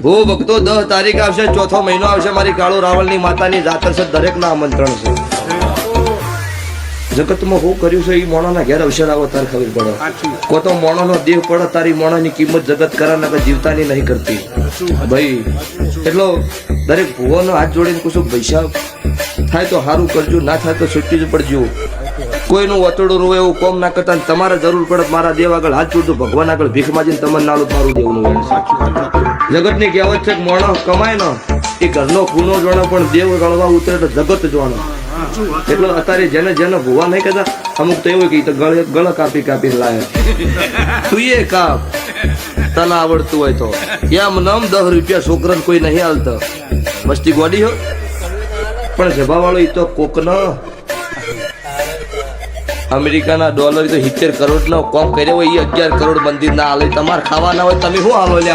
હો ભક્તો 10 તારીખ આવશે, ચોથો મહિનો આવશે, મારી કાળુ રાવળની માતાની જાતર છે, દરેકના આમંત્રણ છે. જગતમાં હું કર્યું છે એ મોણાના ઘેર અવસર આવો તાર ખબર પડે. કો તો મોણાનો દેહ પડે તારી મોણાની કિંમત જગત કરા કે જીવતાની નહીં કરતી ભાઈ. એટલો દરેક ભુવાનો હાથ જોડીને કુશું પૈસા થાય તો સારું કરજો, ના થાય તો છૂટી જ પડજો. કોઈનું વતડું રોવે એવું કોમ ના કરતા. તમારે જરૂર પડે મારા દેવ આગળ હાથ જોડજો, ભગવાન આગળ ભીખ માજીને તમને નાલું મારું દેવનું. જગતની કહેવત છે કે મોણો કમાય ને એ ઘરનો ખૂનો જોણે, પણ દેવ ગળવા ઉતરે તો જગત જોણે. એટલે અત્યારે જેને જેને ભૂવા નહીં કહેતા, અમુક તો એવું કે ગળ કાપી કાપી લાવે. તું એ કાપ તને આવડતું હોય તો. એમ નમ 10 રૂપિયા છોકરાને કોઈ નહીં હાલતા. મસ્તી ગોડી હો, પણ જભા વાળો એ તો કોક ન અમેરિકાના ડોલર તો 70 કરોડ નો કોમ કર્યો હોય, એ 11 કરોડ મંદિર ના હાલે. તમારે ખાવાના હોય તમે શું હાલો લે.